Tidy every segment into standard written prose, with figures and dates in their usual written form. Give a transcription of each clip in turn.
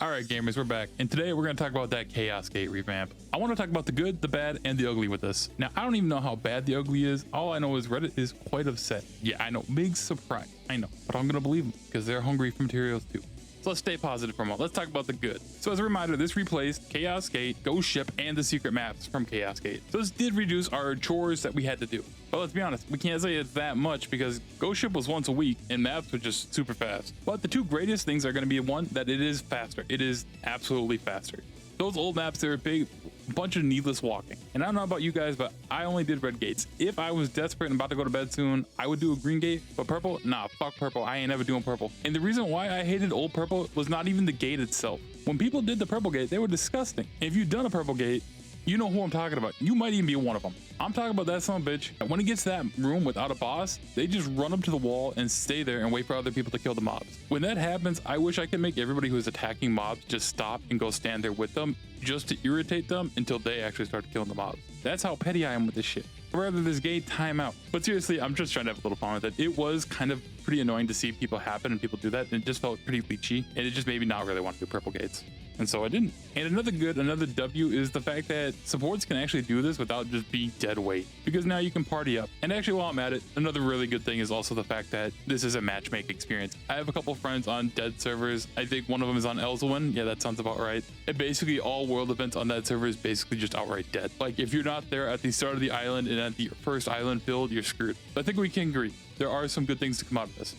Alright gamers, we're back, and today we're going to talk about that Chaos Gate revamp. I want to talk about the good, the bad, and the ugly with this. Now, I don't even know how bad the ugly is. All I know is Reddit is quite upset. Yeah, I know, big surprise, I know, but I'm going to believe them because they're hungry for materials too. So let's stay positive for a moment. Let's talk about the good. So as a reminder, this replaced Chaos Gate, Ghost Ship, and the secret maps from Chaos Gate. So this did reduce our chores that we had to do. But let's be honest, we can't say it's that much because Ghost Ship was once a week and maps were just super fast. But the two greatest things are going to be one, that it is faster. It is absolutely faster. Those old maps, they were a big bunch of needless walking. And I don't know about you guys, but I only did red gates. If I was desperate and about to go to bed soon, I would do a green gate, but purple, nah, fuck purple. I ain't ever doing purple. And the reason why I hated old purple was not even the gate itself. When people did the purple gate, they were disgusting. If you've done a purple gate, you know who I'm talking about. You might even be one of them. I'm talking about that son of a bitch. When it gets to that room without a boss, they just run up to the wall and stay there and wait for other people to kill the mobs. When that happens, I wish I could make everybody who's attacking mobs just stop and go stand there with them just to irritate them until they actually start killing the mobs. That's how petty I am with this shit. Or rather, this gate timeout. But seriously, I'm just trying to have a little fun with it. It was kind of pretty annoying to see people happen and people do that, and it just felt pretty leechy, and it just made me not really want to do purple gates. And so I didn't. And another W is the fact that supports can actually do this without just being dead weight, because now you can party up. And actually, while I'm at it, another really good thing is also the fact that this is a matchmaking experience. I have a couple friends on dead servers. I think one of them is on Elzwin. Yeah, that sounds about right. And basically all world events on that server is basically just outright dead. Like if you're not there at the start of the island and at the first island build, you're screwed. I think we can agree. There are some good things to come out of this.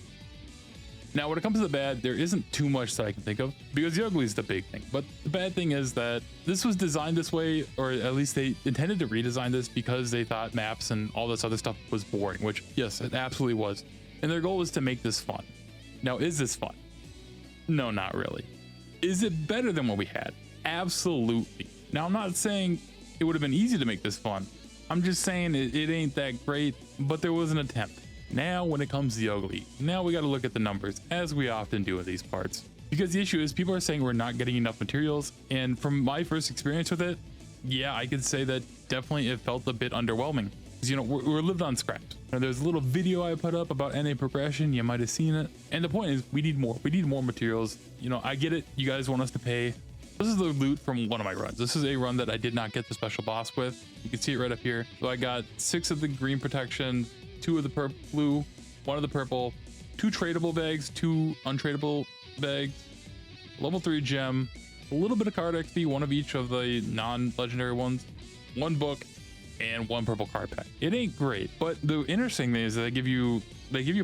Now, when it comes to the bad, there isn't too much that I can think of because the ugly is the big thing. But the bad thing is that this was designed this way, or at least they intended to redesign this because they thought maps and all this other stuff was boring, which yes, it absolutely was. And their goal was to make this fun. Now, is this fun? No, not really. Is it better than what we had? Absolutely. Now, I'm not saying it would have been easy to make this fun. I'm just saying it ain't that great, but there was an attempt. Now, when it comes to the ugly, now we got to look at the numbers, as we often do in these parts. Because the issue is people are saying we're not getting enough materials, and from my first experience with it, yeah, I could say that definitely it felt a bit underwhelming. Because, you know, we're lived on scraps. Now, there's a little video I put up about NA progression, you might have seen it. And the point is, we need more materials. You know, I get it, you guys want us to pay. This is the loot from one of my runs. This is a run that I did not get the special boss with. You can see it right up here. So I got 6 of the green protection, 2 of the blue, 1 of the purple, 2 tradable bags, 2 untradeable bags, level 3 gem, a little bit of card XP, 1 of each of the non-legendary ones, 1 book, and 1 purple card pack. It ain't great, but the interesting thing is that they give you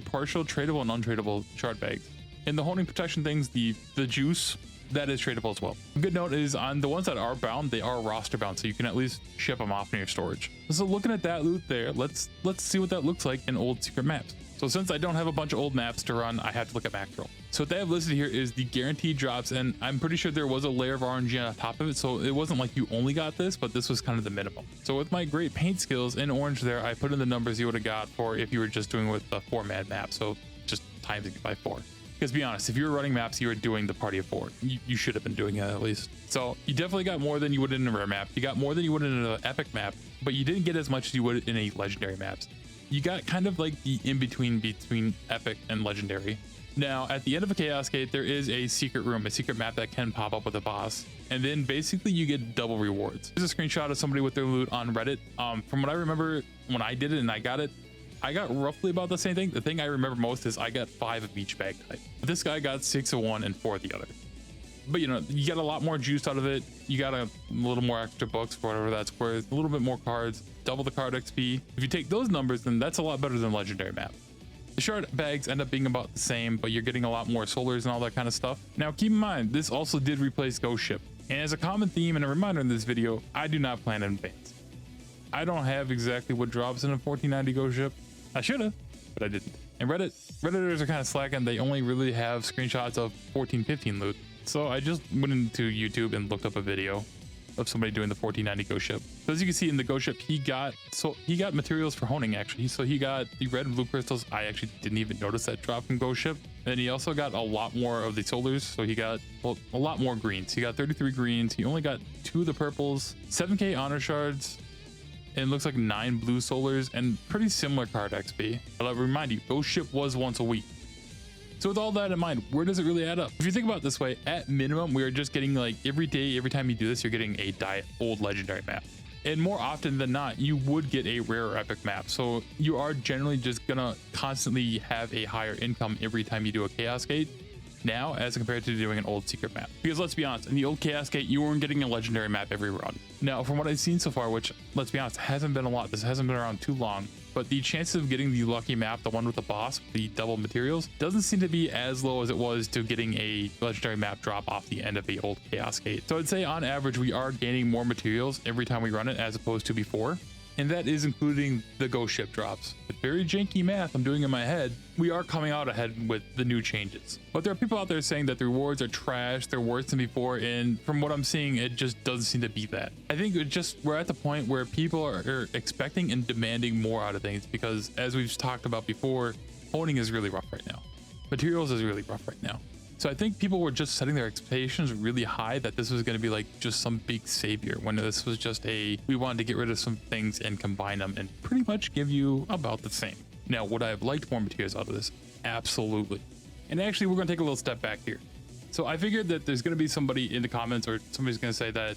partial tradable and untradeable shard bags. And the holding protection things, the juice, that is tradable as well. A good note is on the ones that are bound, they are roster bound, so you can at least ship them off in your storage. So looking at that loot there, let's see what that looks like in old secret maps. So since I don't have a bunch of old maps to run, I have to look at macro. So what they have listed here is the guaranteed drops, and I'm pretty sure there was a layer of RNG on top of it, so it wasn't like you only got this, but this was kind of the minimum. So with my great paint skills in orange there, I put in the numbers you would have got for if you were just doing with the 4-man map, so just times it by 4. Because be honest, if you were running maps, you were doing the party of 4. You should have been doing it at least. So you definitely got more than you would in a rare map. You got more than you would in an epic map, but you didn't get as much as you would in a legendary maps. You got kind of like the in-between between epic and legendary. Now, at the end of a Chaos Gate, there is a secret room, a secret map that can pop up with a boss. And then basically you get double rewards. Here's a screenshot of somebody with their loot on Reddit. From what I remember when I did it and I got roughly about the same thing. The thing I remember most is I got 5 of each bag type. This guy got 6 of one and 4 of the other. But you know, you get a lot more juice out of it. You got a little more extra books for whatever that's worth, a little bit more cards, double the card XP. If you take those numbers, then that's a lot better than legendary map. The shard bags end up being about the same, but you're getting a lot more solars and all that kind of stuff. Now keep in mind, this also did replace Ghost Ship. And as a common theme and a reminder in this video, I do not plan in advance. I don't have exactly what drops in a 1490 Ghost Ship. I should have, but I didn't. And Redditors are kind of slacking. They only really have screenshots of 1415 loot. So I just went into YouTube and looked up a video of somebody doing the 1490 Ghost Ship. So as you can see in the Ghost Ship, he got materials for honing actually. So he got the red and blue crystals. I actually didn't even notice that drop from Ghost Ship. And he also got a lot more of the solars. So he got, well, a lot more greens. He got 33 greens. He only got 2 of the purples, 7k honor shards, and it looks like 9 blue solars and pretty similar card XP. But I'll remind you, Ghost Ship was once a week. So with all that in mind, where does it really add up? If you think about it this way, at minimum, we are just getting like every day, every time you do this, you're getting a diet old legendary map. And more often than not, you would get a rare or epic map. So you are generally just gonna constantly have a higher income every time you do a Chaos Gate now as compared to doing an old secret map. Because let's be honest, in the old Chaos Gate, you weren't getting a legendary map every run. Now, from what I've seen so far, which let's be honest, hasn't been a lot, this hasn't been around too long, but the chances of getting the lucky map, the one with the boss, the double materials, doesn't seem to be as low as it was to getting a legendary map drop off the end of the old Chaos Gate. So I'd say on average, we are gaining more materials every time we run it as opposed to before. And that is including the ghost ship drops. With very janky math I'm doing in my head, we are coming out ahead with the new changes. But there are people out there saying that the rewards are trash, they're worse than before, and from what I'm seeing, it just doesn't seem to be that. I think we're at the point where people are expecting and demanding more out of things because, as we've talked about before, honing is really rough right now. Materials is really rough right now. So I think people were just setting their expectations really high that this was going to be like just some big savior, when this was just we wanted to get rid of some things and combine them and pretty much give you about the same. Now, would I have liked more materials out of this? Absolutely. And actually, we're going to take a little step back here. So I figured that there's going to be somebody in the comments, or somebody's going to say that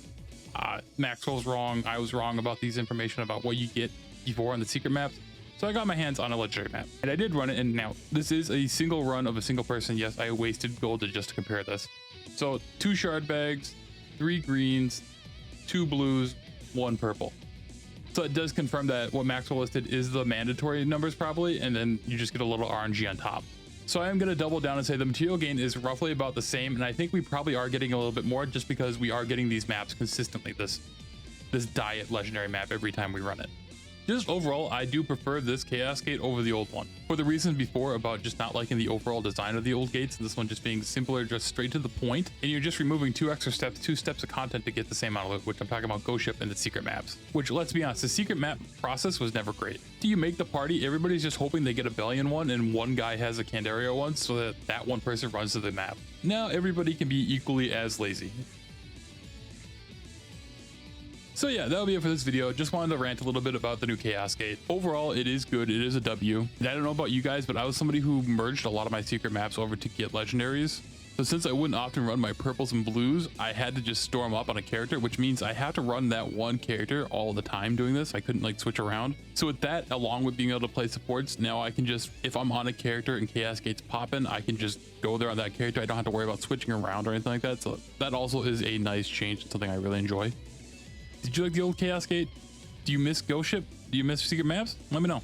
Maxwell's wrong, I was wrong about these information about what you get before on the secret maps. So I got my hands on a legendary map and I did run it. And now this is a single run of a single person. Yes, I wasted gold just to compare this. So 2 shard bags, 3 greens, 2 blues, 1 purple. So it does confirm that what Maxwell listed is the mandatory numbers probably, and then you just get a little RNG on top. So I am going to double down and say the material gain is roughly about the same. And I think we probably are getting a little bit more just because we are getting these maps consistently, this diet legendary map every time we run it. Just overall, I do prefer this Chaos Gate over the old one. For the reasons before about just not liking the overall design of the old gates, and this one just being simpler, just straight to the point, and you're just removing 2 extra steps, 2 steps of content to get the same amount of it, which I'm talking about Ghost Ship and the secret maps. Which, let's be honest, the secret map process was never great. Do you make the party, everybody's just hoping they get a Bellion one and one guy has a Candario one so that one person runs to the map. Now everybody can be equally as lazy. So yeah, that'll be it for this video. Just wanted to rant a little bit about the new Chaos Gate. Overall, it is good. It is a W. And I don't know about you guys, but I was somebody who merged a lot of my secret maps over to get legendaries. So since I wouldn't often run my purples and blues, I had to just store them up on a character, which means I have to run that one character all the time doing this. I couldn't like switch around. So with that, along with being able to play supports, now I can just, if I'm on a character and Chaos Gate's popping, I can just go there on that character. I don't have to worry about switching around or anything like that. So that also is a nice change and something I really enjoy. Did you like the old Chaos Gate? Do you miss Ghost Ship? Do you miss secret maps? Let me know.